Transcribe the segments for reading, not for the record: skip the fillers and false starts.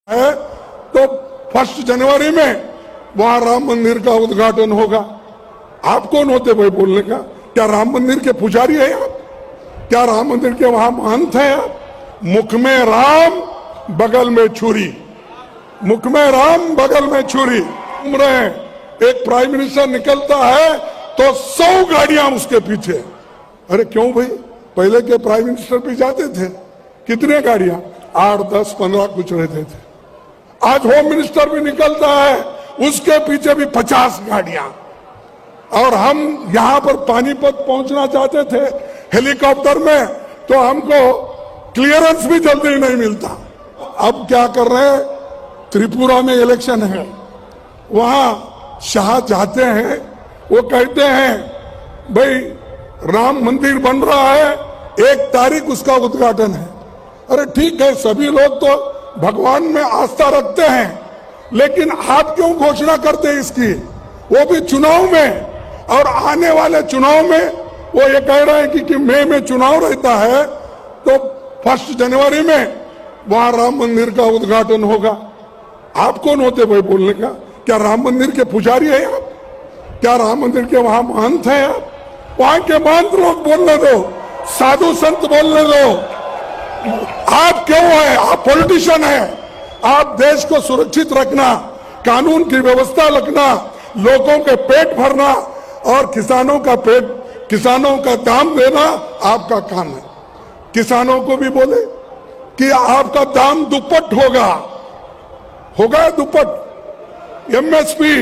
है तो 1 जनवरी में वहां राम मंदिर का उद्घाटन होगा। आप कौन होते भाई बोलने का? क्या राम मंदिर के पुजारी है आप? क्या राम मंदिर के वहां महंत है आप? मुख में राम बगल में छुरी, मुख में राम बगल में छुरी घूम रहे हैं। एक प्राइम मिनिस्टर निकलता है तो 100 गाड़ियां उसके पीछे। अरे क्यों भाई? पहले के प्राइम मिनिस्टर भी जाते थे, कितने गाड़ियां? 8, 10, 15 कुछ रहते थे। आज होम मिनिस्टर भी निकलता है, उसके पीछे भी 50 गाड़ियां। और हम यहां पर पानीपत पहुंचना चाहते थे हेलीकॉप्टर में, तो हमको क्लियरेंस भी जल्दी नहीं मिलता। अब क्या कर रहे हैं? त्रिपुरा में इलेक्शन है, वहां शाह जाते हैं, वो कहते हैं भाई राम मंदिर बन रहा है, 1 तारीख उसका उद्घाटन है। अरे ठीक है, सभी लोग तो भगवान में आस्था रखते हैं, लेकिन आप क्यों घोषणा करते हैं इसकी? वो भी चुनाव में, और आने वाले चुनाव में वो ये कह रहे हैं कि मई में चुनाव रहता है तो 1 जनवरी में वहां राम मंदिर का उद्घाटन होगा। आप कौन होते भाई बोलने का? क्या राम मंदिर के पुजारी है आप? क्या राम मंदिर के वहां महंत है आप? वहां के महंत लोग बोलने दो, साधु संत बोलने दो। आप क्यों है? आप पॉलिटिशियन है। आप देश को सुरक्षित रखना, कानून की व्यवस्था रखना, लोगों के पेट भरना और किसानों का दाम देना आपका काम है। किसानों को भी बोले कि आपका दाम दुप्पट होगा दुप्पट। एमएसपी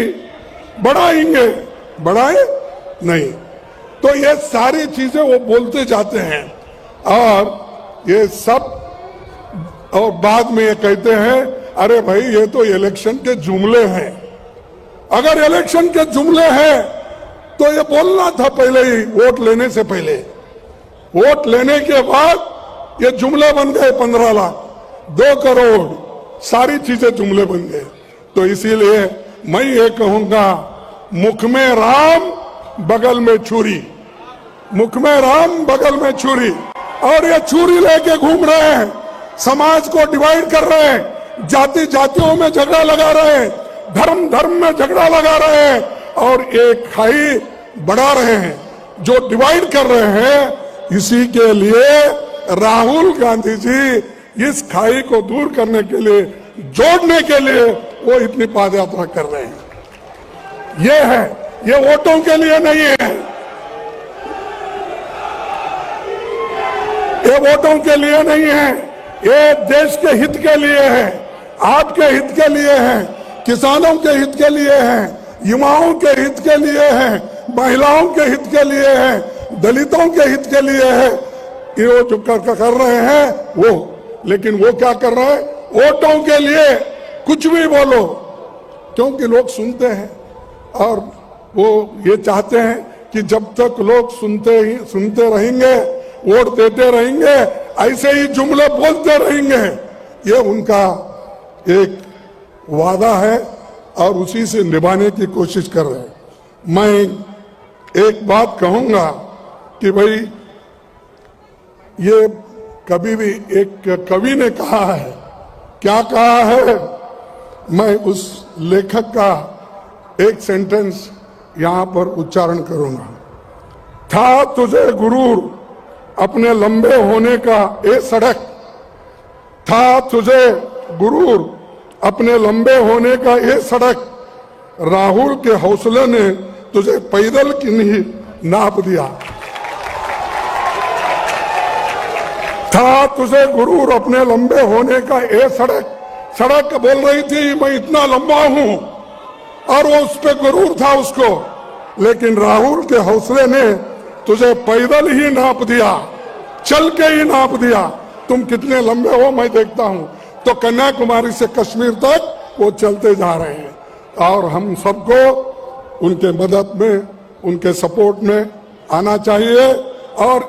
बढ़ाएंगे, बढ़ाए नहीं। तो ये सारी चीजें वो बोलते जाते हैं और ये सब, और बाद में ये कहते हैं अरे भाई ये तो इलेक्शन के जुमले हैं। अगर इलेक्शन के जुमले हैं तो ये बोलना था पहले ही, वोट लेने से पहले। वोट लेने के बाद ये जुमले बन गए। 15 लाख, 2 करोड़, सारी चीजें जुमले बन गए। तो इसीलिए मैं ये कहूंगा, मुख में राम बगल में छुरी, मुख में राम बगल में छुरी। और ये छुरी लेके घूम रहे हैं, समाज को डिवाइड कर रहे हैं, जातियों में झगड़ा लगा रहे हैं, धर्म में झगड़ा लगा रहे हैं, और एक खाई बढ़ा रहे हैं। जो डिवाइड कर रहे हैं, इसी के लिए राहुल गांधी जी इस खाई को दूर करने के लिए, जोड़ने के लिए वो इतनी पदयात्रा कर रहे हैं। ये है, ये वोटों के लिए नहीं है, ये वोटों के लिए नहीं है, ये देश के हित के लिए है, आपके हित के लिए है, किसानों के हित के लिए है, युवाओं के हित के लिए है, महिलाओं के हित के लिए है, दलितों के हित के लिए है। कि वो जो कर रहे हैं वो, लेकिन वो क्या कर रहे हैं? वोटों के लिए कुछ भी बोलो, क्योंकि लोग सुनते हैं और वो ये चाहते हैं कि जब तक लोग सुनते रहेंगे, वोट देते रहेंगे, ऐसे ही जुमले बोलते रहेंगे। ये उनका एक वादा है और उसी से निभाने की कोशिश कर रहे हैं। मैं एक बात कहूंगा कि भाई ये कभी भी, एक कवि ने कहा है, क्या कहा है? मैं उस लेखक का एक सेंटेंस यहां पर उच्चारण करूंगा। था तुझे गुरूर अपने लंबे होने का ए सड़क, था तुझे गुरूर अपने लंबे होने का ये सड़क, राहुल के हौसले ने तुझे पैदल की नहीं नाप दिया। था तुझे गुरूर अपने लंबे होने का ये सड़क बोल रही थी मैं इतना लंबा हूं, और वो उस पे गुरूर था उसको, लेकिन राहुल के हौसले ने तुझे पैदल ही नाप दिया, चल के ही नाप दिया। तुम कितने लंबे हो मैं देखता हूं। तो कन्याकुमारी से कश्मीर तक वो चलते जा रहे हैं, और हम सबको उनके मदद में, उनके सपोर्ट में आना चाहिए। और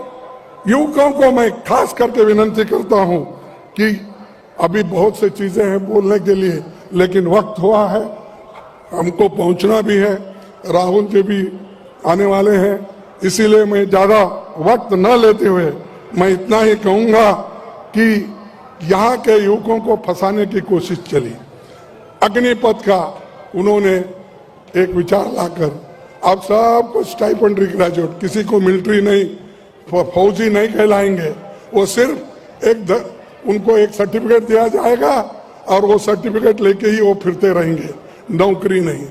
युवकों को मैं खास करके विनती करता हूं कि अभी बहुत सी चीजें हैं बोलने के लिए, लेकिन वक्त हुआ है, हमको पहुंचना भी है, राहुल जी भी आने वाले हैं। इसीलिए मैं ज्यादा वक्त न लेते हुए मैं इतना ही कहूंगा कि यहाँ के युवकों को फंसाने की कोशिश चली। अग्निपथ का उन्होंने एक विचार लाकर अब सबको स्टाइपेंडरी ग्रेजुएट, किसी को मिलिट्री नहीं, फौजी नहीं कहलाएंगे, वो सिर्फ उनको एक सर्टिफिकेट दिया जाएगा और वो सर्टिफिकेट लेके ही वो फिरते रहेंगे, नौकरी नहीं।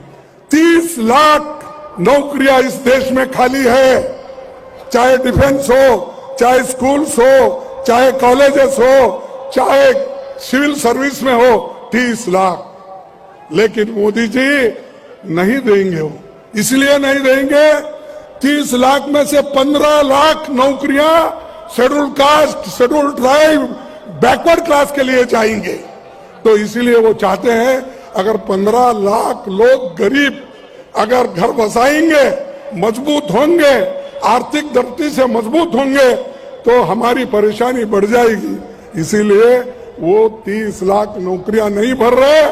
30 लाख नौकरियां इस देश में खाली है, चाहे डिफेंस हो, चाहे स्कूल्स हो, चाहे कॉलेजेस हो, चाहे सिविल सर्विस में हो, 30 लाख। लेकिन मोदी जी नहीं देंगे, वो इसलिए नहीं देंगे, 30 लाख में से 15 लाख नौकरियां schedule caste, schedule tribe, backward class के लिए जाएंगे। तो इसीलिए वो चाहते हैं अगर 15 लाख लोग गरीब अगर घर बसाएंगे, मजबूत होंगे, आर्थिक दृष्टि से मजबूत होंगे, तो हमारी परेशानी बढ़ जाएगी। इसीलिए वो 30 लाख नौकरियां नहीं भर रहे,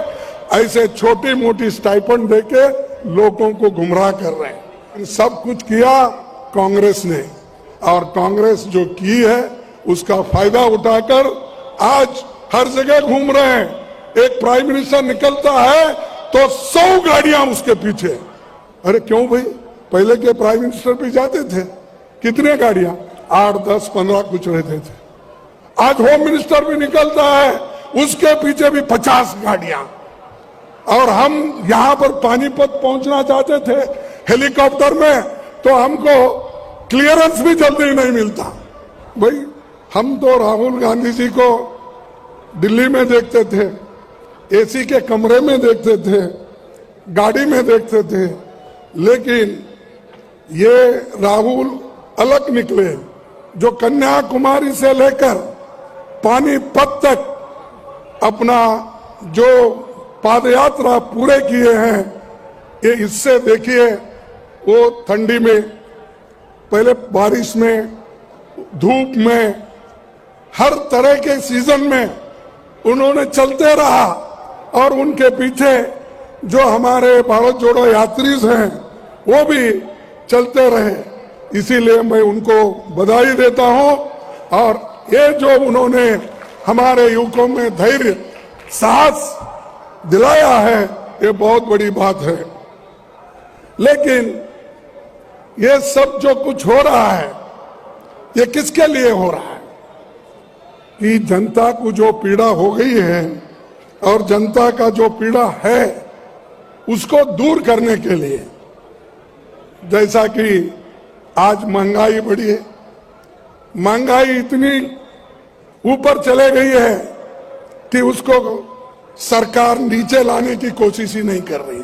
ऐसे छोटी मोटी स्टाइपेंड देके लोगों को गुमराह कर रहे हैं। सब कुछ किया कांग्रेस ने, और कांग्रेस जो की है उसका फायदा उठाकर आज हर जगह घूम रहे हैं। एक प्राइम मिनिस्टर निकलता है तो 100 गाड़ियां उसके पीछे। अरे क्यों भाई, पहले के प्राइम मिनिस्टर भी जाते थे, कितने गाड़ियां, 8, 10, 15 कुछ रहते थे। आज होम मिनिस्टर भी निकलता है, उसके पीछे भी 50 गाड़ियां। और हम यहां पर पानीपत पहुंचना चाहते थे हेलीकॉप्टर में, तो हमको क्लियरेंस भी जल्दी नहीं मिलता। भाई हम तो राहुल गांधी जी को दिल्ली में देखते थे, एसी के कमरे में देखते थे, गाड़ी में देखते थे, लेकिन ये राहुल अलग निकले, जो कन्याकुमारी से लेकर पानीपत तक अपना जो पादयात्रा पूरे किए हैं। ये इससे देखिए, वो ठंडी में, पहले बारिश में, धूप में, हर तरह के सीजन में उन्होंने चलते रहा, और उनके पीछे जो हमारे भारत जोड़ो यात्री हैं वो भी चलते रहे। इसीलिए मैं उनको बधाई देता हूं, और ये जो उन्होंने हमारे युवकों में धैर्य, साहस दिलाया है, ये बहुत बड़ी बात है। लेकिन ये सब जो कुछ हो रहा है, ये किसके लिए हो रहा है? कि जनता को जो पीड़ा हो गई है, और जनता का जो पीड़ा है उसको दूर करने के लिए, जैसा कि आज महंगाई बढ़ी है, महंगाई इतनी ऊपर चले गई है कि उसको सरकार नीचे लाने की कोशिश ही नहीं कर रही,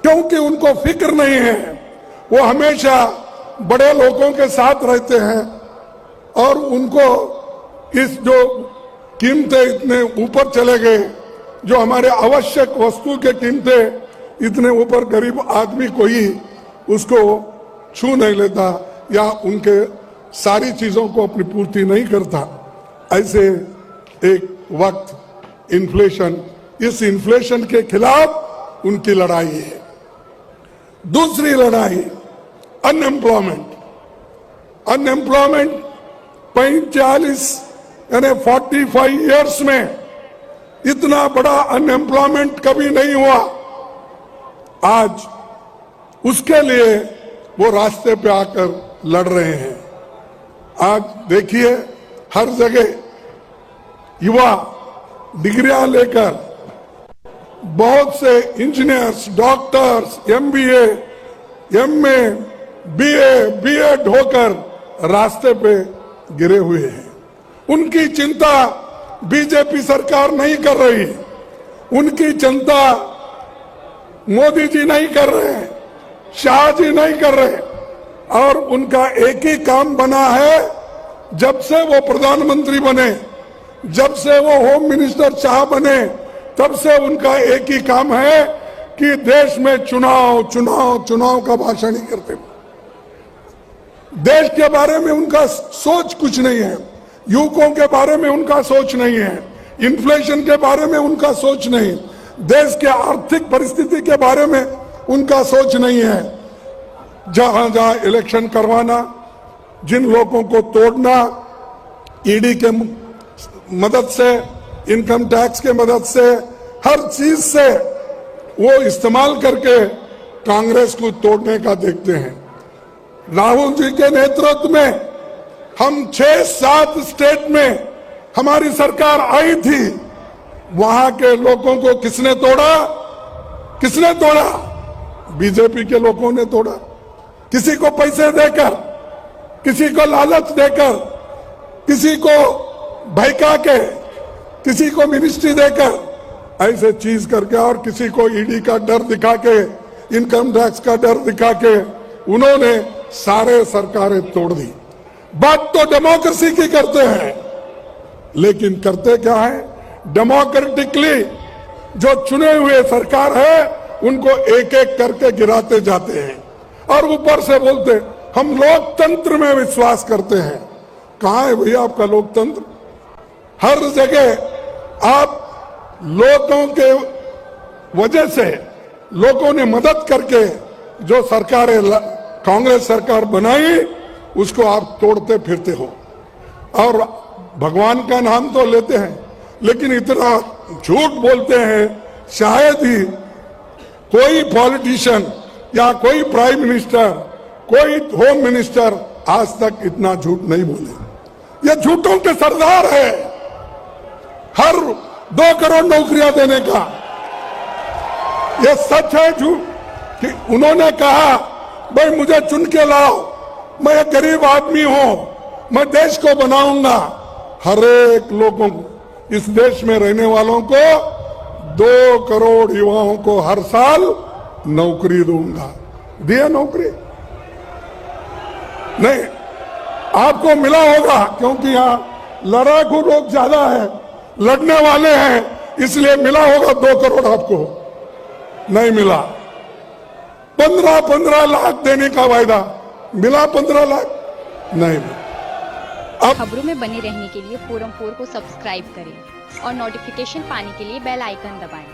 क्योंकि उनको फिक्र नहीं है। वो हमेशा बड़े लोगों के साथ रहते हैं, और उनको इस जो कीमतें इतने ऊपर चले गए, जो हमारे आवश्यक वस्तु के कीमतें इतने ऊपर, गरीब आदमी कोई उसको छू नहीं लेता, या उनके सारी चीजों को अपनी पूर्ति नहीं करता। ऐसे एक वक्त इन्फ्लेशन, इस इन्फ्लेशन के खिलाफ उनकी लड़ाई है। दूसरी लड़ाई अनएम्प्लॉयमेंट। अनएम्प्लॉयमेंट 45 यानी 45 इयर्स में इतना बड़ा अनएम्प्लॉयमेंट कभी नहीं हुआ। आज उसके लिए वो रास्ते पे आकर लड़ रहे हैं। आज देखिए, हर जगह युवा डिग्रियां लेकर, बहुत से engineers, doctors, MBA, MA, BA, B.Ed होकर रास्ते पे गिरे हुए हैं। उनकी चिंता बीजेपी सरकार नहीं कर रही, उनकी चिंता मोदी जी नहीं कर रहे हैं, शाह जी नहीं कर रहे, और उनका एक ही काम बना है, जब से वो प्रधानमंत्री बने, जब से वो होम मिनिस्टर शाह बने, तब से उनका एक ही काम है कि देश में चुनाव चुनाव चुनाव का भाषण ही करते। देश के बारे में उनका सोच कुछ नहीं है, युवकों के बारे में उनका सोच नहीं है, इन्फ्लेशन के बारे में उनका सोच नहीं, देश के आर्थिक परिस्थिति के बारे में उनका सोच नहीं है। जहां जहां इलेक्शन करवाना, जिन लोगों को तोड़ना, ईडी के मदद से इनकम टैक्स के मदद से, हर चीज से वो इस्तेमाल करके कांग्रेस को तोड़ने का देखते हैं। राहुल जी के नेतृत्व में हम 6-7 स्टेट में हमारी सरकार आई थी, वहां के लोगों को किसने तोड़ा? किसने तोड़ा? बीजेपी के लोगों ने तोड़ा। किसी को पैसे देकर, किसी को लालच देकर, किसी को भड़का के, किसी को मिनिस्ट्री देकर, ऐसे चीज करके, और किसी को ईडी का डर दिखा के, इनकम टैक्स का डर दिखा के उन्होंने सारे सरकारें तोड़ दी। बात तो डेमोक्रेसी की करते हैं, लेकिन करते क्या है? डेमोक्रेटिकली जो चुने हुए सरकार है उनको एक एक करके गिराते जाते हैं, और ऊपर से बोलते हम लोकतंत्र में विश्वास करते हैं। कहां है भैया आपका लोकतंत्र? हर जगह आप लोगों के वजह से, लोगों ने मदद करके जो सरकारें कांग्रेस सरकार बनाई उसको आप तोड़ते फिरते हो, और भगवान का नाम तो लेते हैं लेकिन इतना झूठ बोलते हैं। शायद ही कोई पॉलिटिशियन या कोई प्राइम मिनिस्टर, कोई होम मिनिस्टर आज तक इतना झूठ नहीं बोले। ये झूठों के सरदार है। हर 2 करोड़ नौकरियां देने का ये सच है झूठ कि उन्होंने कहा भाई मुझे चुन के लाओ, मैं एक गरीब आदमी हूं, मैं देश को बनाऊंगा, हर एक लोगों को, इस देश में रहने वालों को 2 करोड़ युवाओं को हर साल नौकरी दूंगा। दिया नौकरी? नहीं, आपको मिला होगा क्योंकि यहां लड़ाकू लोग ज्यादा है, लड़ने वाले हैं, इसलिए मिला होगा 2 करोड़। आपको नहीं मिला। 15-15 लाख देने का वायदा मिला, 15 लाख नहीं मिला। खबरों में बने रहने के लिए फोरम 4 को सब्सक्राइब करें और नोटिफिकेशन पाने के लिए बेल आइकन दबाएं।